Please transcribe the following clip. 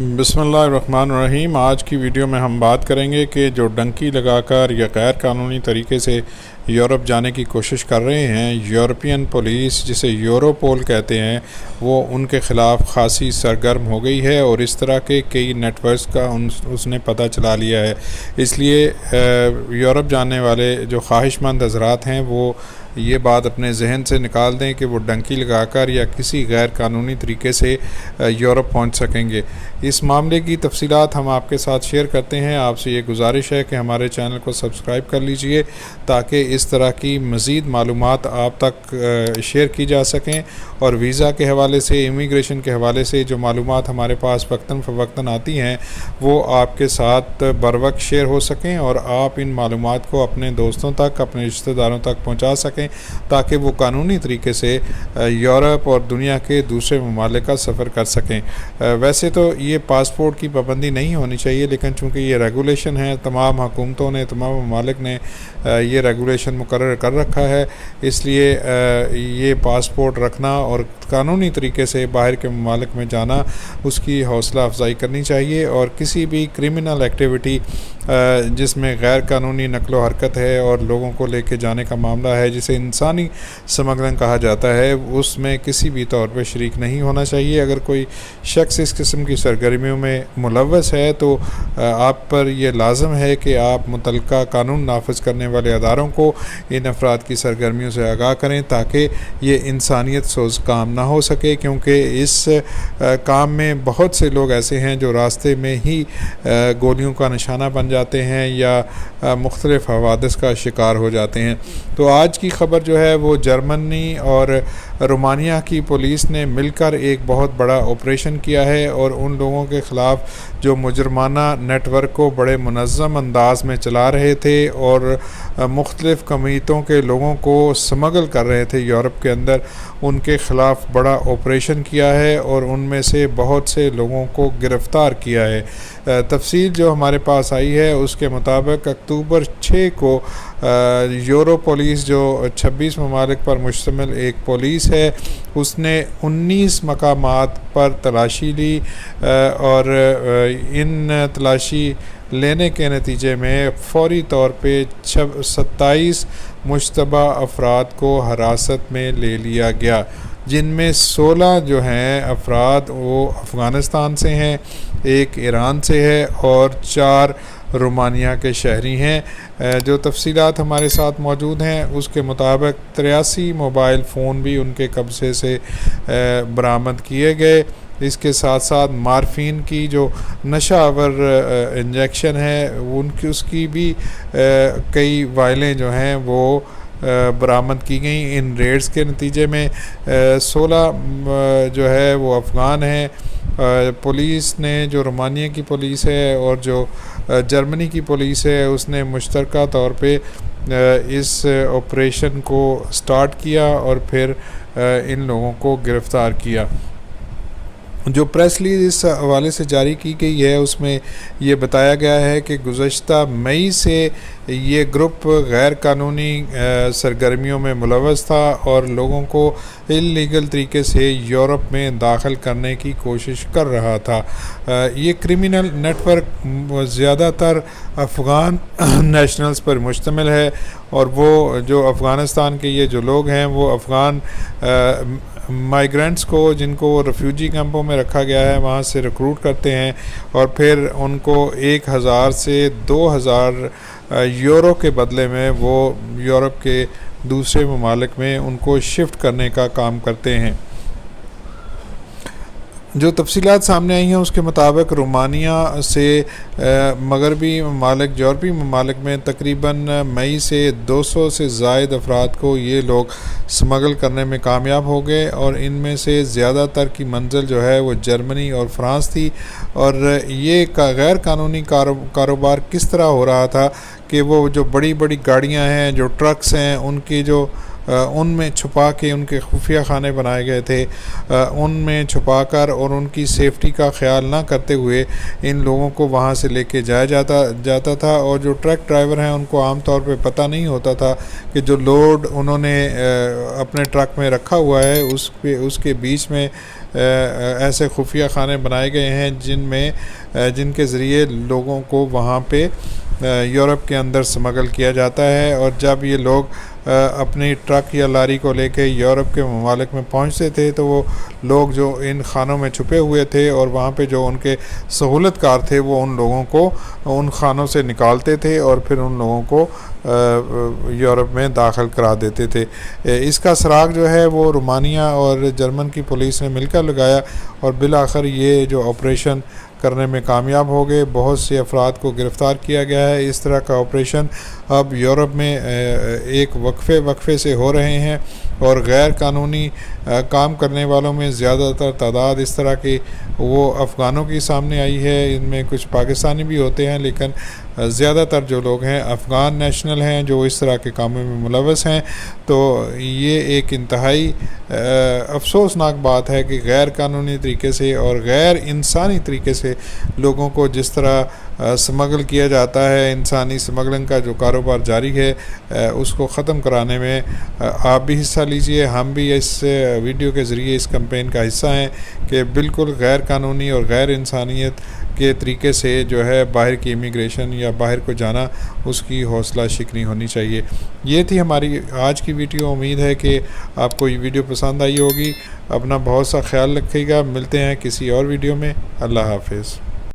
بسم اللہ الرحمن الرحیم۔ آج کی ویڈیو میں ہم بات کریں گے کہ جو ڈنکی لگا کر یا غیر قانونی طریقے سے یورپ جانے کی کوشش کر رہے ہیں، یورپین پولیس جسے یوروپول کہتے ہیں، وہ ان کے خلاف خاصی سرگرم ہو گئی ہے اور اس طرح کے کئی نیٹ ورکس کا اس نے پتہ چلا لیا ہے۔ اس لیے یورپ جانے والے جو خواہش مند حضرات ہیں وہ یہ بات اپنے ذہن سے نکال دیں کہ وہ ڈنکی لگا کر یا کسی غیر قانونی طریقے سے یورپ پہنچ سکیں گے۔ اس معاملے کی تفصیلات ہم آپ کے ساتھ شیئر کرتے ہیں۔ آپ سے یہ گزارش ہے کہ ہمارے چینل کو سبسکرائب کر لیجئے تاکہ اس طرح کی مزید معلومات آپ تک شیئر کی جا سکیں، اور ویزا کے حوالے سے، امیگریشن کے حوالے سے جو معلومات ہمارے پاس وقتاً فوقتاً آتی ہیں وہ آپ کے ساتھ بر وقت شیئر ہو سکیں، اور آپ ان معلومات کو اپنے دوستوں تک، اپنے رشتہ داروں تک پہنچا سکیں تاکہ وہ قانونی طریقے سے یورپ اور دنیا کے دوسرے ممالک کا سفر کر سکیں۔ ویسے تو یہ پاسپورٹ کی پابندی نہیں ہونی چاہیے، لیکن چونکہ یہ ریگولیشن ہے، تمام حکومتوں نے، تمام ممالک نے یہ ریگولیشن مقرر کر رکھا ہے، اس لیے یہ پاسپورٹ رکھنا اور قانونی طریقے سے باہر کے ممالک میں جانا، اس کی حوصلہ افزائی کرنی چاہیے، اور کسی بھی کرمنل ایکٹیویٹی جس میں غیر قانونی نقل و حرکت ہے اور لوگوں کو لے کے جانے کا معاملہ ہے، جسے انسانی سمگلنگ کہا جاتا ہے، اس میں کسی بھی طور پہ شریک نہیں ہونا چاہیے۔ اگر کوئی شخص اس قسم کی سرگرمیوں میں ملوث ہے تو آپ پر یہ لازم ہے کہ آپ متعلقہ قانون نافذ کرنے والے اداروں کو ان افراد کی سرگرمیوں سے آگاہ کریں تاکہ یہ انسانیت سوز کام نہ ہو سکے، کیونکہ اس کام میں بہت سے لوگ ایسے ہیں جو راستے میں ہی گولیوں کا نشانہ بن جاتے ہیں یا مختلف حوادث کا شکار ہو جاتے ہیں۔ تو آج کی خبر جو ہے وہ جرمنی اور رومانیہ کی پولیس نے مل کر ایک بہت بڑا آپریشن کیا ہے، اور ان لوگوں کے خلاف جو مجرمانہ نیٹ ورک کو بڑے منظم انداز میں چلا رہے تھے اور مختلف کمیتوں کے لوگوں کو سمگل کر رہے تھے یورپ کے اندر، ان کے خلاف بڑا آپریشن کیا ہے اور ان میں سے بہت سے لوگوں کو گرفتار کیا ہے۔ تفصیل جو ہمارے پاس آئی ہے اس کے مطابق اکتوبر 6 کو یورو پولیس، جو 26 ممالک پر مشتمل ایک پولیس ہے، اس نے 19 مقامات پر تلاشی لی، اور ان تلاشی لینے کے نتیجے میں فوری طور پہ 27 مشتبہ افراد کو حراست میں لے لیا گیا، جن میں 16 جو ہیں افراد وہ افغانستان سے ہیں، ایک ایران سے ہے اور 4 رومانیہ کے شہری ہیں۔ جو تفصیلات ہمارے ساتھ موجود ہیں اس کے مطابق 83 موبائل فون بھی ان کے قبضے سے برآمد کیے گئے۔ اس کے ساتھ ساتھ مارفین کی جو نشہ آور انجیکشن ہے اس کی بھی کئی وائلیں جو ہیں وہ برآمد کی گئیں۔ ان ریڈز کے نتیجے میں 16 جو ہے وہ افغان ہیں۔ پولیس نے، جو رومانیہ کی پولیس ہے اور جو جرمنی کی پولیس ہے، اس نے مشترکہ طور پہ اس آپریشن کو سٹارٹ کیا اور پھر ان لوگوں کو گرفتار کیا۔ جو پریس ریلیز اس حوالے سے جاری کی گئی ہے اس میں یہ بتایا گیا ہے کہ گزشتہ مئی سے یہ گروپ غیر قانونی سرگرمیوں میں ملوث تھا اور لوگوں کو اللیگل طریقے سے یورپ میں داخل کرنے کی کوشش کر رہا تھا۔ یہ کرمنل نیٹ ورک زیادہ تر افغان نیشنلز پر مشتمل ہے، اور وہ جو افغانستان کے یہ جو لوگ ہیں وہ افغان مائیگرنٹس کو، جن کو ریفیوجی کیمپوں میں رکھا گیا ہے، وہاں سے ریکروٹ کرتے ہیں اور پھر ان کو 1000 سے 2000 یورو کے بدلے میں وہ یورپ کے دوسرے ممالک میں ان کو شفٹ کرنے کا کام کرتے ہیں۔ جو تفصیلات سامنے آئی ہیں اس کے مطابق رومانیہ سے مغربی ممالک، یورپی ممالک میں تقریباً مئی سے 200 سے زائد افراد کو یہ لوگ سمگل کرنے میں کامیاب ہو گئے، اور ان میں سے زیادہ تر کی منزل جو ہے وہ جرمنی اور فرانس تھی۔ اور یہ غیر قانونی کاروبار کس طرح ہو رہا تھا کہ وہ جو بڑی بڑی گاڑیاں ہیں، جو ٹرکس ہیں، ان میں چھپا کے، ان کے خفیہ خانے بنائے گئے تھے، ان میں چھپا کر اور ان کی سیفٹی کا خیال نہ کرتے ہوئے ان لوگوں کو وہاں سے لے کے جایا جاتا تھا، اور جو ٹرک ڈرائیور ہیں ان کو عام طور پہ پتہ نہیں ہوتا تھا کہ جو لوڈ انہوں نے اپنے ٹرک میں رکھا ہوا ہے اس کے بیچ میں ایسے خفیہ خانے بنائے گئے ہیں جن کے ذریعے لوگوں کو وہاں پہ یورپ کے اندر سمگل کیا جاتا ہے، اور جب یہ لوگ اپنی ٹرک یا لاری کو لے کے یورپ کے ممالک میں پہنچتے تھے تو وہ لوگ جو ان خانوں میں چھپے ہوئے تھے اور وہاں پہ جو ان کے سہولت کار تھے وہ ان لوگوں کو ان خانوں سے نکالتے تھے اور پھر ان لوگوں کو یورپ میں داخل کرا دیتے تھے۔ اس کا سراغ جو ہے وہ رومانیہ اور جرمن کی پولیس نے مل کر لگایا، اور بالآخر یہ جو آپریشن کرنے میں کامیاب ہو گئے، بہت سے افراد کو گرفتار کیا گیا ہے۔ اس طرح کا آپریشن اب یورپ میں ایک وقفے سے ہو رہے ہیں، اور غیر قانونی کام کرنے والوں میں زیادہ تر تعداد اس طرح کی وہ افغانوں کی سامنے آئی ہے۔ ان میں کچھ پاکستانی بھی ہوتے ہیں، لیکن زیادہ تر جو لوگ ہیں افغان نیشنل ہیں جو اس طرح کے کاموں میں ملوث ہیں۔ تو یہ ایک انتہائی افسوسناک بات ہے کہ غیر قانونی طریقے سے اور غیر انسانی طریقے سے لوگوں کو جس طرح سمگل کیا جاتا ہے، انسانی سمگلنگ کا جو کاروبار جاری ہے اس کو ختم کرانے میں آپ بھی حصہ لیجئے۔ ہم بھی اس ویڈیو کے ذریعے اس کمپین کا حصہ ہیں کہ بالکل غیر قانونی اور غیر انسانیت کے طریقے سے جو ہے باہر کی امیگریشن یا باہر کو جانا، اس کی حوصلہ شکنی ہونی چاہیے۔ یہ تھی ہماری آج کی ویڈیو۔ امید ہے کہ آپ کو یہ ویڈیو پسند آئی ہوگی۔ اپنا بہت سا خیال رکھیے گا۔ ملتے ہیں کسی اور ویڈیو میں۔ اللہ حافظ۔